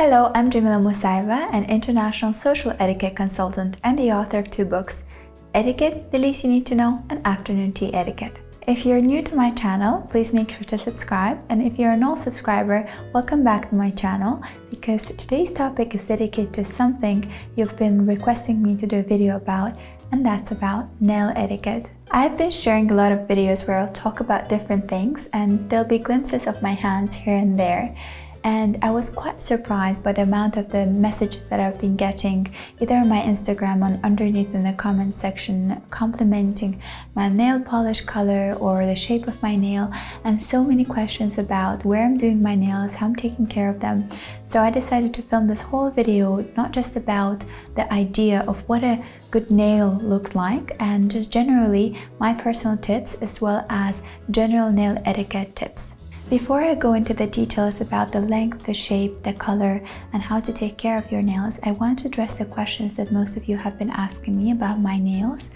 Hello, I'm Jamila Musayeva, an international social etiquette consultant and the author of 2 books, Etiquette, The Least You Need to Know, and Afternoon Tea Etiquette. If you're new to my channel, please make sure to subscribe, and if you're an old subscriber, welcome back to my channel, because today's topic is dedicated to something you've been requesting me to do a video about, and that's about nail etiquette. I've been sharing a lot of videos where I'll talk about different things, and there'll be glimpses of my hands here and there. And I was quite surprised by the amount of the messages that I've been getting, either on my Instagram or underneath in the comment section, complimenting my nail polish color or the shape of my nail, and so many questions about where I'm doing my nails, how I'm taking care of them. So I decided to film this whole video not just about the idea of what a good nail looks like, and just generally my personal tips as well as general nail etiquette tips. Before I go into the details about the length, the shape, the color, and how to take care of your nails, I want to address the questions that most of you have been asking me about my nails.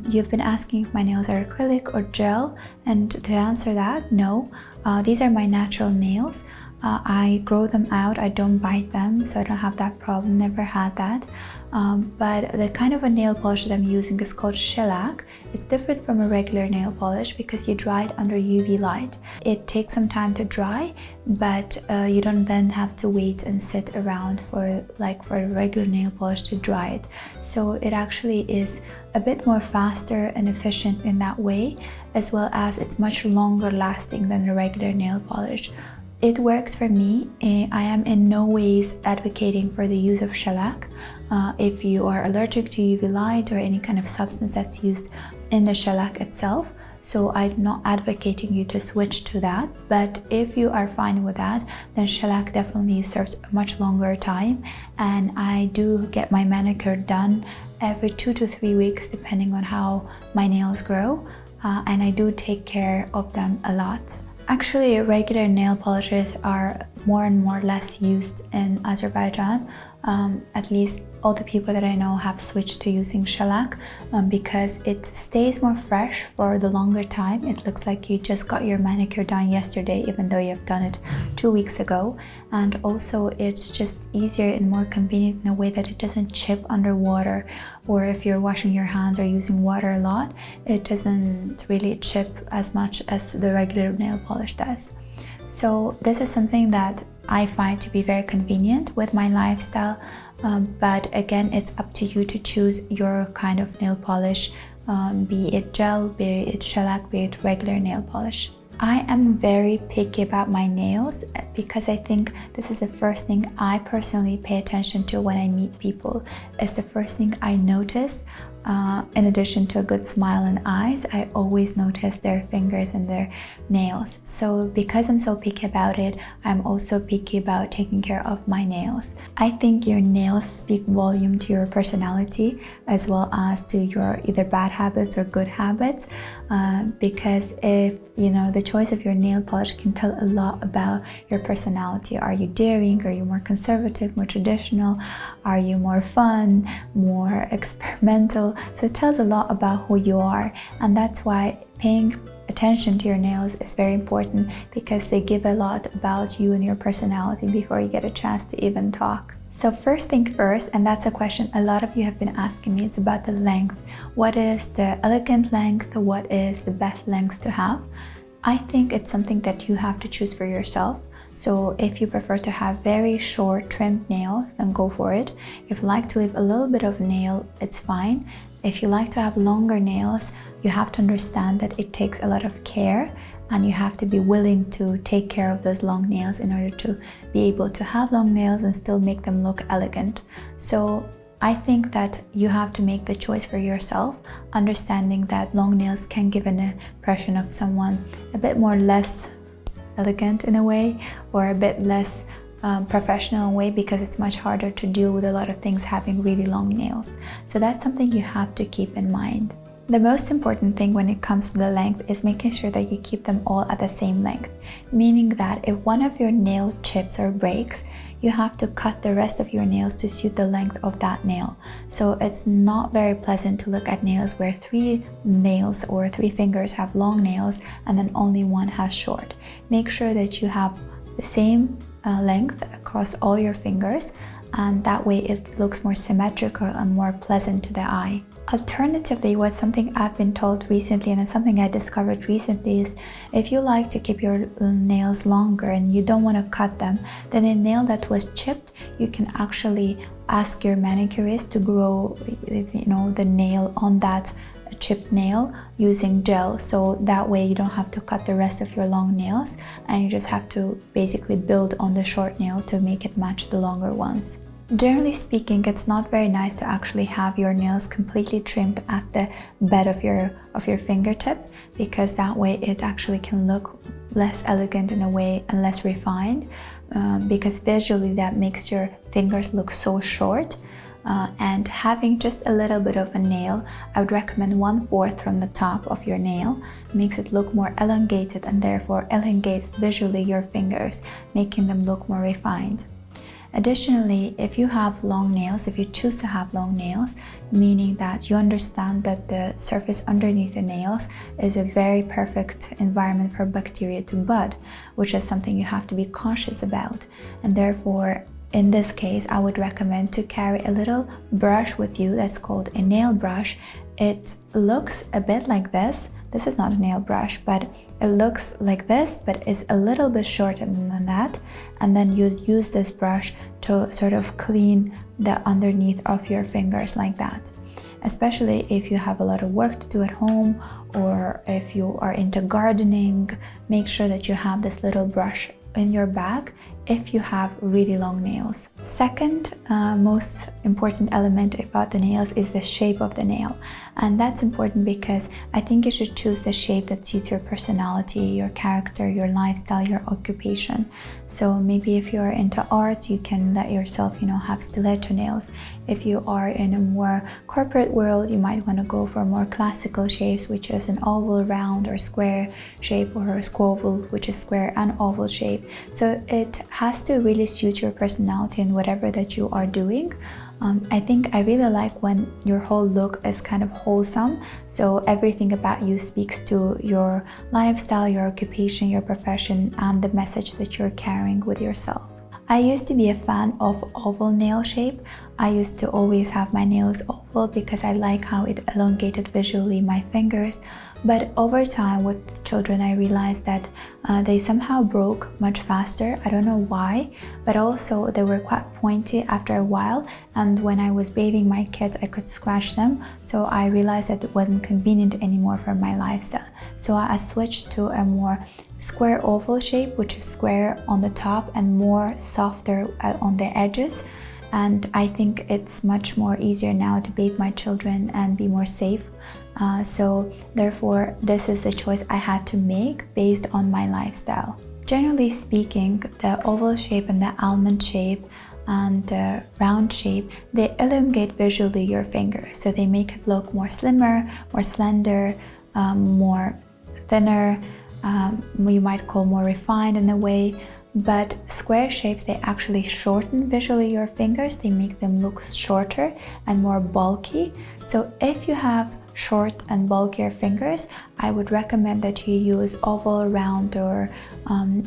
You've been asking if my nails are acrylic or gel, and to answer that, no. These are my natural nails. I grow them out, I don't bite them, so I don't have that problem, never had that. But the kind of a nail polish that I'm using is called shellac. It's different from a regular nail polish because you dry it under UV light. It takes some time to dry, but you don't then have to wait and sit around for a regular nail polish to dry it. So it actually is a bit more faster and efficient in that way, as well as it's much longer lasting than a regular nail polish. It works for me. I am in no ways advocating for the use of shellac. If you are allergic to UV light or any kind of substance that's used in the shellac itself, so I'm not advocating you to switch to that. But if you are fine with that, then shellac definitely serves a much longer time, and I do get my manicure done every 2 to 3 weeks depending on how my nails grow, and I do take care of them a lot. Actually, regular nail polishes are more and more less used in Azerbaijan. At least all the people that I know have switched to using shellac because it stays more fresh for the longer time. It looks like you just got your manicure done yesterday, even though you've done it 2 weeks ago. And also it's just easier and more convenient in a way that it doesn't chip underwater, or if you're washing your hands or using water a lot, it doesn't really chip as much as the regular nail polish does. So this is something that I find to be very convenient with my lifestyle, but again, it's up to you to choose your kind of nail polish, be it gel, be it shellac, be it regular nail polish. I am very picky about my nails because I think this is the first thing I personally pay attention to when I meet people. It's the first thing I notice. In addition to a good smile and eyes, I always notice their fingers and their nails. So because I'm so picky about it, I'm also picky about taking care of my nails. I think your nails speak volume to your personality as well as to your either bad habits or good habits, because if the choice of your nail polish can tell a lot about your personality. Are you daring? Are you more conservative, more traditional? Are you more fun, more experimental? So it tells a lot about who you are, and that's why paying attention to your nails is very important, because they give a lot about you and your personality before you get a chance to even talk. So first thing first, and that's a question a lot of you have been asking me, it's about the length. What is the elegant length? What is the best length to have? I think it's something that you have to choose for yourself. So if you prefer to have very short trimmed nails, then go for it. If you like to leave a little bit of nail, it's fine. If you like to have longer nails, you have to understand that it takes a lot of care, and you have to be willing to take care of those long nails in order to be able to have long nails and still make them look elegant. So I think that you have to make the choice for yourself, understanding that long nails can give an impression of someone a bit more less elegant in a way, or a bit less professional in a way, because it's much harder to deal with a lot of things having really long nails. So that's something you have to keep in mind. The most important thing when it comes to the length is making sure that you keep them all at the same length, meaning that if one of your nail chips or breaks, you have to cut the rest of your nails to suit the length of that nail. So it's not very pleasant to look at nails where 3 nails or 3 fingers have long nails and then only one has short. Make sure that you have the same length across all your fingers, and that way it looks more symmetrical and more pleasant to the eye. Alternatively, what's something I've been told recently, and it's something I discovered recently, is if you like to keep your nails longer and you don't want to cut them, then a nail that was chipped, you can actually ask your manicurist to grow, the nail on that chipped nail using gel, so that way you don't have to cut the rest of your long nails and you just have to basically build on the short nail to make it match the longer ones. Generally speaking, it's not very nice to actually have your nails completely trimmed at the bed of your fingertip, because that way it actually can look less elegant in a way and less refined, because visually that makes your fingers look so short. And having just a little bit of a nail, I would recommend 1/4 from the top of your nail. It makes it look more elongated and therefore elongates visually your fingers, making them look more refined. Additionally, if you have long nails, if you choose to have long nails, meaning that you understand that the surface underneath the nails is a very perfect environment for bacteria to bud, which is something you have to be cautious about, and therefore in this case, I would recommend to carry a little brush with you that's called a nail brush. It looks a bit like this. This is not a nail brush, but it looks like this, but is a little bit shorter than that. And then you use this brush to sort of clean the underneath of your fingers like that. Especially if you have a lot of work to do at home, or if you are into gardening, make sure that you have this little brush in your bag if you have really long nails. Second most important element about the nails is the shape of the nail, and that's important because I think you should choose the shape that suits your personality, your character, your lifestyle, your occupation. So maybe if you're into art, you can let yourself have stiletto nails. If you are in a more corporate world, you might want to go for more classical shapes, which is an oval, round, or square shape, or a squoval, which is square and oval shape. So it has to really suit your personality and whatever that you are doing. I think I really like when your whole look is kind of wholesome, so everything about you speaks to your lifestyle, your occupation, your profession, and the message that you're carrying with yourself. I used to be a fan of oval nail shape. I used to always have my nails oval because I like how it elongated visually my fingers. But over time with children, I realized that they somehow broke much faster. I don't know why, but also they were quite pointy after a while. And when I was bathing my kids, I could scratch them. So I realized that it wasn't convenient anymore for my lifestyle. So I switched to a more square oval shape, which is square on the top and more softer on the edges. And I think it's much more easier now to bathe my children and be more safe. So therefore, this is the choice I had to make based on my lifestyle. Generally speaking, the oval shape and the almond shape and the round shape, they elongate visually your finger. So they make it look more slimmer, more slender, more thinner, you might call more refined in a way. But square shapes, they actually shorten visually your fingers. They make them look shorter and more bulky. So if you have short and bulkier fingers, I would recommend that you use oval, round, or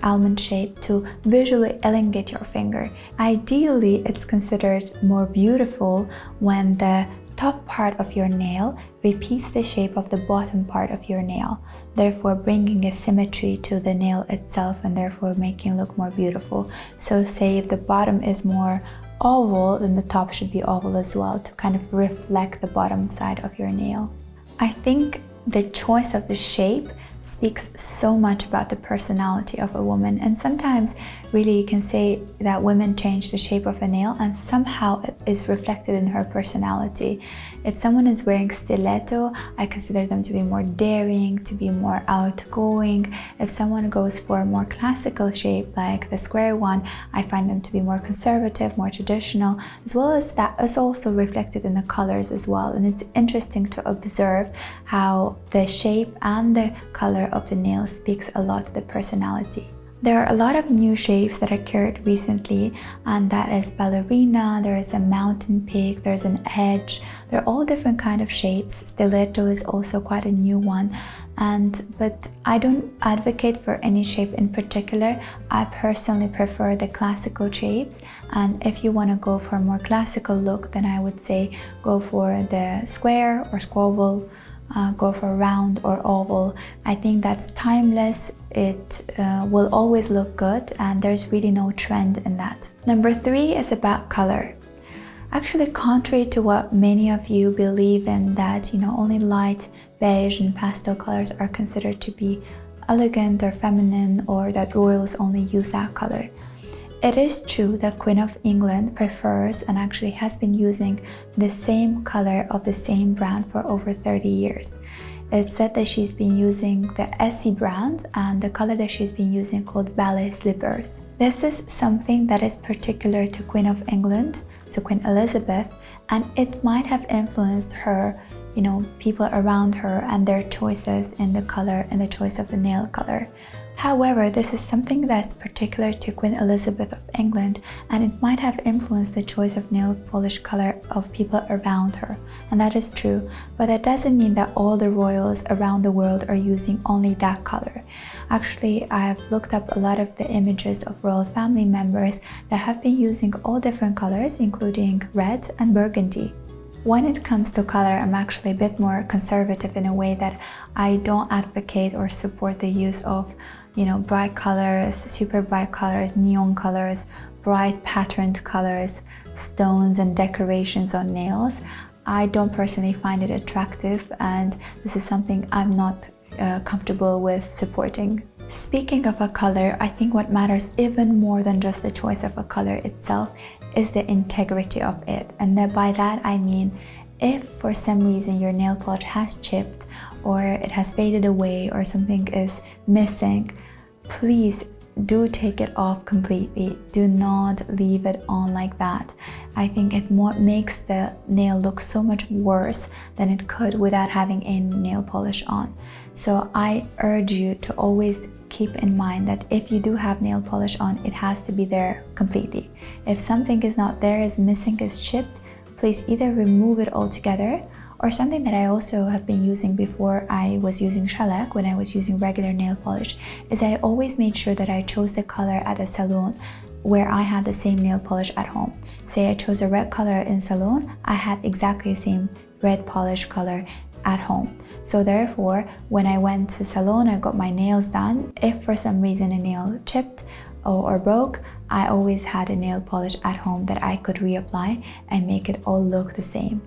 almond shape to visually elongate your finger. Ideally, it's considered more beautiful when the top part of your nail repeats the shape of the bottom part of your nail, therefore bringing a symmetry to the nail itself and therefore making it look more beautiful. So say if the bottom is more oval, then the top should be oval as well to kind of reflect the bottom side of your nail. I think the choice of the shape speaks so much about the personality of a woman, and sometimes really you can say that women change the shape of a nail and somehow it is reflected in her personality. If someone is wearing stiletto, I consider them to be more daring, to be more outgoing. If someone goes for a more classical shape like the square one, I find them to be more conservative, more traditional, as well as that is also reflected in the colors as well. And it's interesting to observe how the shape and the color of the nail speaks a lot to the personality. There are a lot of new shapes that occurred recently, and that is ballerina, there is a mountain peak, there's an edge. They're all different kind of shapes. Stiletto is also quite a new one, but I don't advocate for any shape in particular. I personally prefer the classical shapes, and if you want to go for a more classical look, then I would say go for the square or squoval. Go for round or oval. I think that's timeless. It will always look good, and there's really no trend in that. Number 3 is about color. Actually, contrary to what many of you believe in, that only light beige and pastel colors are considered to be elegant or feminine, or that royals only use that color. It is true that Queen of England prefers and actually has been using the same color of the same brand for over 30 years. It's said that she's been using the Essie brand, and the color that she's been using called ballet slippers. This is something that is particular to Queen of England, so Queen Elizabeth, and it might have influenced her, people around her and their choices in the color and the choice of the nail color. However, this is something that's particular to Queen Elizabeth of England, and it might have influenced the choice of nail polish color of people around her, and that is true, but that doesn't mean that all the royals around the world are using only that color. Actually, I've looked up a lot of the images of royal family members that have been using all different colors, including red and burgundy. When it comes to color, I'm actually a bit more conservative in a way that I don't advocate or support the use of bright colors, super bright colors, neon colors, bright patterned colors, stones and decorations on nails. I don't personally find it attractive, and this is something I'm not comfortable with supporting. Speaking of a color, I think what matters even more than just the choice of a color itself is the integrity of it. And by that I mean, if for some reason your nail polish has chipped, or it has faded away, or something is missing, please do take it off completely. Do not leave it on like that. I think it makes the nail look so much worse than it could without having any nail polish on. So I urge you to always keep in mind that if you do have nail polish on, it has to be there completely. If something is not there, is missing, is chipped, please either remove it altogether, or something that I also have been using before I was using shellac, when I was using regular nail polish, is I always made sure that I chose the color at a salon where I had the same nail polish at home. Say I chose a red color in salon, I had exactly the same red polish color at home. So therefore, when I went to salon, I got my nails done. If for some reason a nail chipped or broke, I always had a nail polish at home that I could reapply and make it all look the same.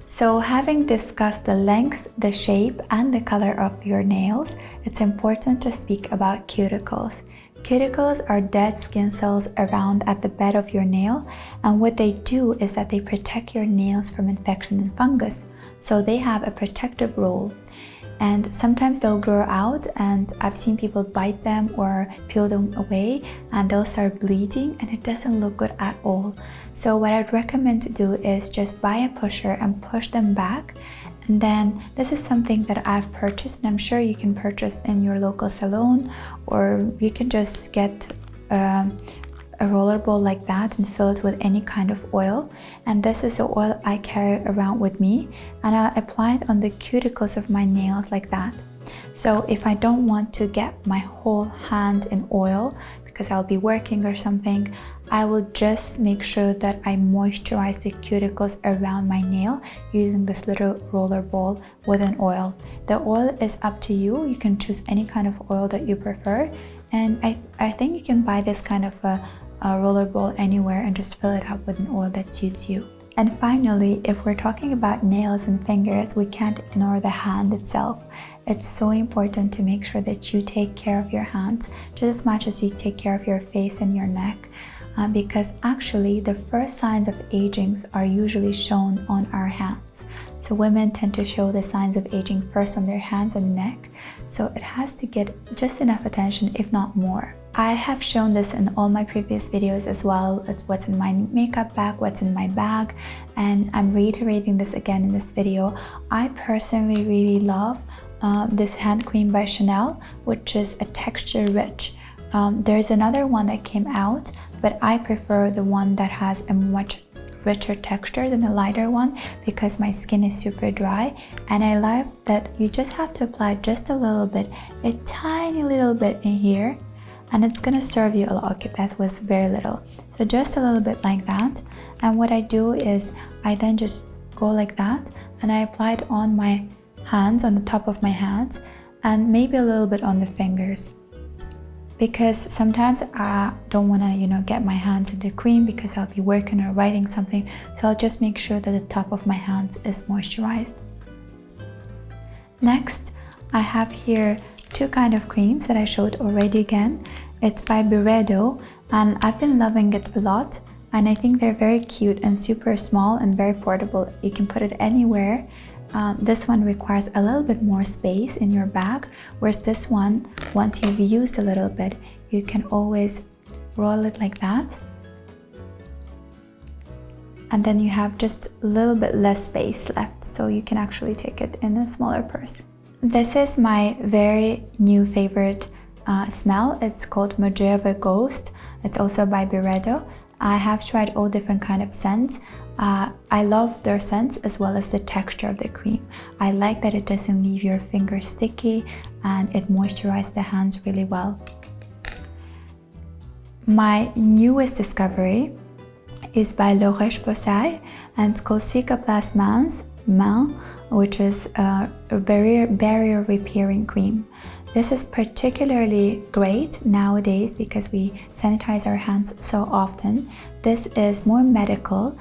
So having discussed the length, the shape, and the color of your nails, it's important to speak about cuticles. Cuticles are dead skin cells around at the bed of your nail, and what they do is that they protect your nails from infection and fungus. So they have a protective role. And sometimes they'll grow out, and I've seen people bite them or peel them away, and they'll start bleeding, and it doesn't look good at all. So what I'd recommend to do is just buy a pusher and push them back. And then this is something that I've purchased, and I'm sure you can purchase in your local salon, or you can just get a roller ball like that and fill it with any kind of oil. And this is the oil I carry around with me, and I apply it on the cuticles of my nails like that. So if I don't want to get my whole hand in oil because I'll be working or something, I will just make sure that I moisturize the cuticles around my nail using this little roller ball with an oil. The oil is up to you. You can choose any kind of oil that you prefer, and I think you can buy this kind of a roller ball anywhere and just fill it up with an oil that suits you. And finally, if we're talking about nails and fingers, we can't ignore the hand itself. It's so important to make sure that you take care of your hands just as much as you take care of your face and your neck, because actually the first signs of aging are usually shown on our hands. So women tend to show the signs of aging first on their hands and neck, so it has to get just enough attention, if not more. I have shown this in all my previous videos as well. It's what's in my makeup bag, what's in my bag, and I'm reiterating this again in this video. I personally really love this hand cream by Chanel, which is a texture rich There's another one that came out, but I prefer the one that has a much richer texture than the lighter one because my skin is super dry, and I like that you just have to apply just a little bit, a tiny little bit in here, and it's gonna serve you a lot. Okay, that was very little, so just a little bit like that. And what I do is I then just go like that, and I apply it on my hands, on the top of my hands, and maybe a little bit on the fingers, because sometimes I don't want to get my hands into cream because I'll be working or writing something, so I'll just make sure that the top of my hands is moisturized. Next, I have here two kind of creams that I showed already again. It's by Byredo, and I've been loving it a lot, and I think they're very cute and super small and very portable. You can put it anywhere. This one requires a little bit more space in your bag, whereas this one, once you've used a little bit, you can always roll it like that, and then you have just a little bit less space left, so you can actually take it in a smaller purse. This is my very new favorite smell. It's called Musayeva Ghost. It's also by Byredo. I have tried all different kind of scents. I love their scents as well as the texture of the cream. I like that it doesn't leave your fingers sticky, and it moisturizes the hands really well. My newest discovery is by La Roche-Posay, and it's called Cicaplast Main, which is a barrier repairing cream. This is particularly great nowadays because we sanitize our hands so often. This is more medical.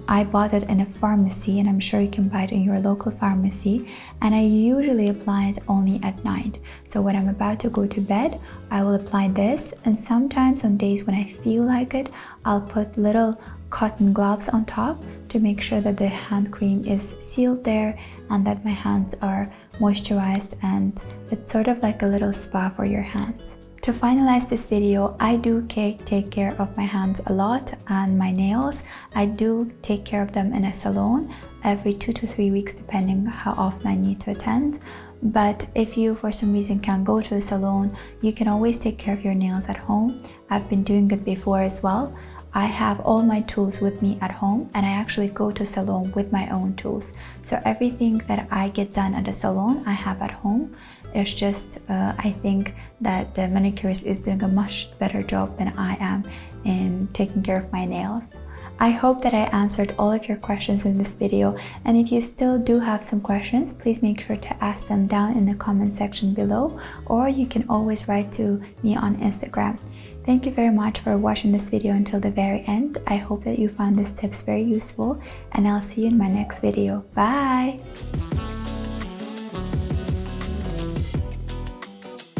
I bought it in a pharmacy, and I'm sure you can buy it in your local pharmacy, and I usually apply it only at night. So when I'm about to go to bed, I will apply this, and sometimes on days when I feel like it, I'll put little cotton gloves on top to make sure that the hand cream is sealed there and that my hands are moisturized, and it's sort of like a little spa for your hands. To finalize this video, I do take care of my hands a lot and my nails. I do take care of them in a salon every 2 to 3 weeks depending how often I need to attend. But if you for some reason can't go to a salon, you can always take care of your nails at home. I've been doing it before as well. I have all my tools with me at home, and I actually go to salon with my own tools. So everything that I get done at a salon, I have at home. It's just, I think that the manicurist is doing a much better job than I am in taking care of my nails. I hope that I answered all of your questions in this video, and if you still do have some questions, please make sure to ask them down in the comment section below, or you can always write to me on Instagram. Thank you very much for watching this video until the very end. I hope that you found these tips very useful, and I'll see you in my next video. Bye!